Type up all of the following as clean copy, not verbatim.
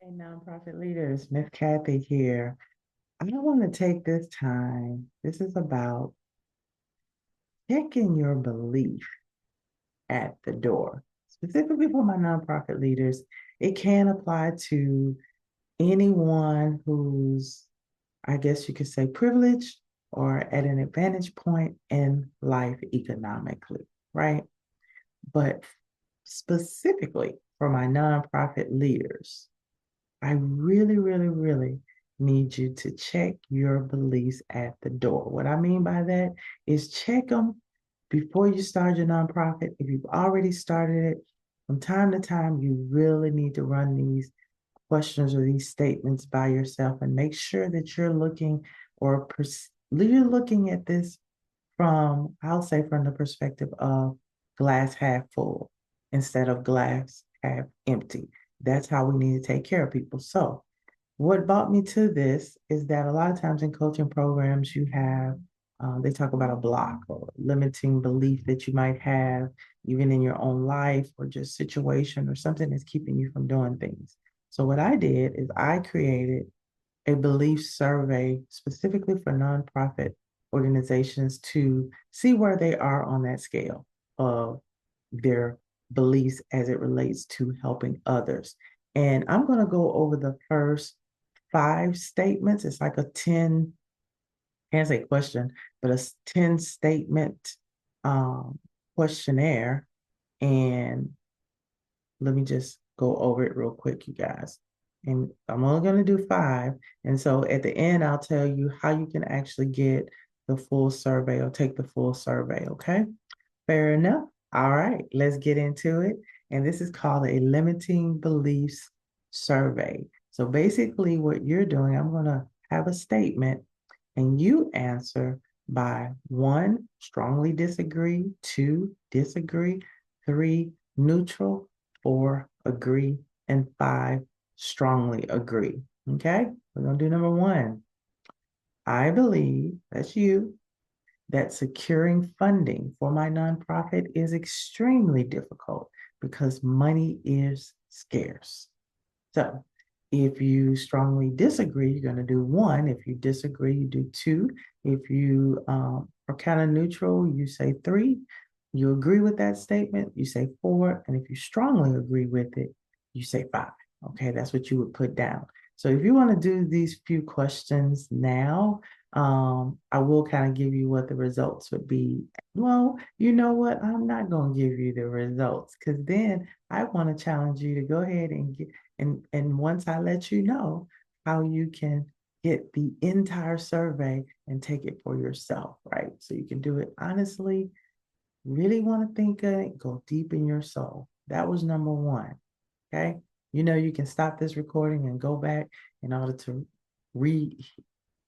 Hey, nonprofit leaders, Miss Kathy here. I want to take this time. This is about checking your belief at the door. Specifically for my nonprofit leaders, it can apply to anyone who's, I guess you could say, privileged or at an advantage point in life economically, right? But specifically for my nonprofit leaders, I really, really, really need you to check your beliefs at the door. What I mean by that is check them before you start your nonprofit. If you've already started it, from time to time, you really need to run these questions or these statements by yourself and make sure that you're looking or you're looking at this from, I'll say, from the perspective of glass half full instead of glass half empty. That's how we need to take care of people. So, what brought me to this is that a lot of times in coaching programs, you have, they talk about a block or limiting belief that you might have, even in your own life or just situation or something that's keeping you from doing things. So, what I did is I created a belief survey specifically for nonprofit organizations to see where they are on that scale of their beliefs as it relates to helping others. And I'm going to go over the first five statements. It's like a 10, can't say question, but a 10 statement um, questionnaire. And let me just go over it real quick, you guys. And I'm only going to do five. And so at the end, I'll tell you how you can actually get the full survey or take the full survey. Okay. Fair enough. All right. Let's get into it. And this is called a limiting beliefs survey. So basically, what you're doing, I'm going to have a statement and you answer by one, strongly disagree, two, disagree, three, neutral, four, agree, and five, strongly agree. Okay, we're going to do number one. I believe, that's you, that securing funding for my nonprofit is extremely difficult because money is scarce. So if you strongly disagree, you're going to do one. If you disagree, you do two. If you are kind of neutral, you say three. You agree with that statement, you say four. And if you strongly agree with it, you say five. Okay, that's what you would put down. So if you want to do these few questions now, I will kind of give you what the results would be. Well, you know what? I'm not going to give you the results because then I want to challenge you to go ahead and get and once I let you know how you can get the entire survey and take it for yourself, right? So you can do it honestly, really want to think of it, go deep in your soul. That was number one. Okay. You know, you can stop this recording and go back in order to re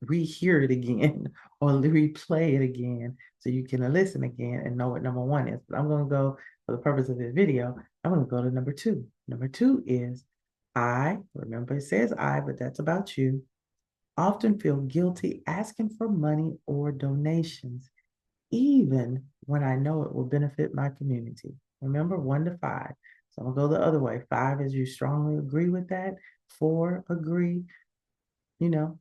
rehear it again or replay it again so you can listen again and know what number one is. But I'm going to go for the purpose of this video. I'm going to go to number two. Number two is I, remember it says I, but that's about you, often feel guilty asking for money or donations, even when I know it will benefit my community. Remember, one to five. So I'm gonna go the other way. Five is you strongly agree with that. Four, agree,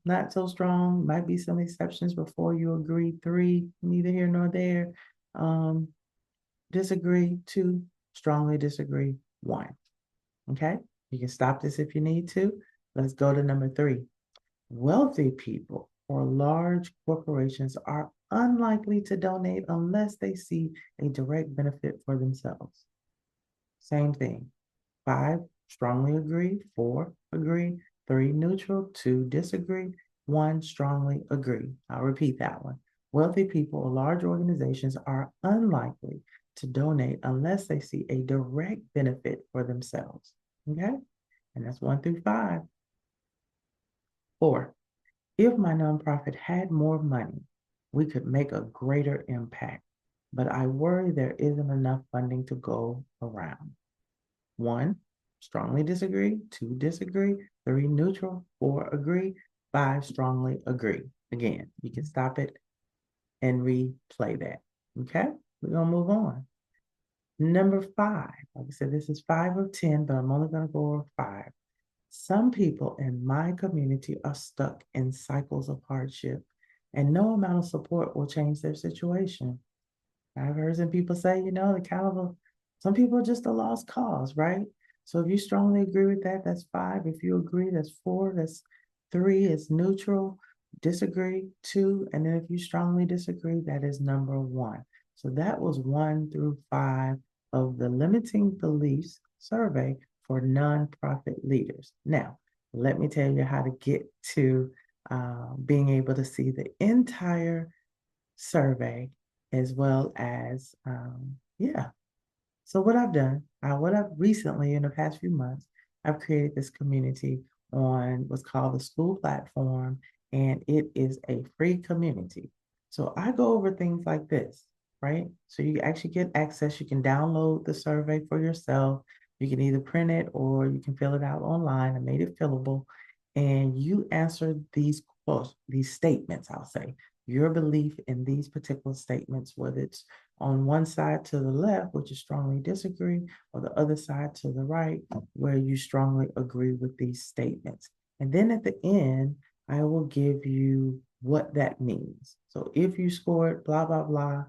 not so strong. Might be some exceptions before you agree. Three, neither here nor there. Um, disagree. Two, strongly disagree. One. Okay. You can stop this if you need to. Let's go to number three. Wealthy people or large corporations are unlikely to donate unless they see a direct benefit for themselves. Same thing. Five, strongly agree. Four, agree. Three, neutral. Two, disagree. One, strongly agree. I'll repeat that one. Wealthy people or large organizations are unlikely to donate unless they see a direct benefit for themselves. Okay? And that's one through five. Four, if my nonprofit had more money, we could make a greater impact. But I worry there isn't enough funding to go around. One, strongly disagree. Two, disagree. Three, neutral. Four, agree. Five, strongly agree. Again, you can stop it and replay that. Okay, we're going to move on. Number five, like I said, this is five of 10, but I'm only going to go over five. Some people in my community are stuck in cycles of hardship, and no amount of support will change their situation. I've heard some people say, the Calvin, some people are just a lost cause, right? So if you strongly agree with that, that's 5. If you agree, that's 4. That's 3 is neutral. Disagree, 2. And then if you strongly disagree, that is number 1. So that was 1 through 5 of the limiting beliefs survey for nonprofit leaders. Now, let me tell you how to get to being able to see the entire survey as well as yeah. So what I've done, what I've recently in the past few months, I've created this community on what's called the school platform, and it is a free community. So I go over things like this, right? So you actually get access. You can download the survey for yourself. You can either print it or you can fill it out online. I made it fillable, and you answer these quotes, these statements. I'll say your belief in these particular statements, whether it's on one side to the left, which is strongly disagree, or the other side to the right, where you strongly agree with these statements. And then at the end, I will give you what that means. So if you scored blah, blah, blah,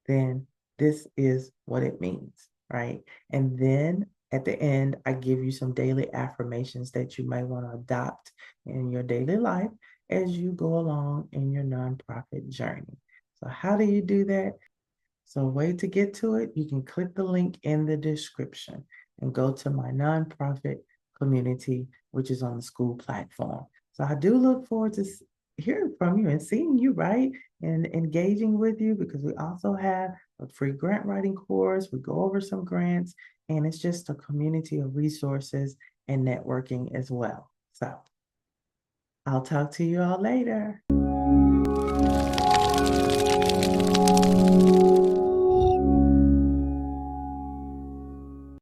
then this is what it means, right? And then at the end, I give you some daily affirmations that you may want to adopt in your daily life as you go along in your nonprofit journey. So, how do you do that? So, a way to get to it, you can click the link in the description and go to my nonprofit community, which is on the school platform. So, I do look forward to hearing from you and seeing you, right? And engaging with you because we also have a free grant writing course. We go over some grants, and it's just a community of resources and networking as well. So, I'll talk to you all later.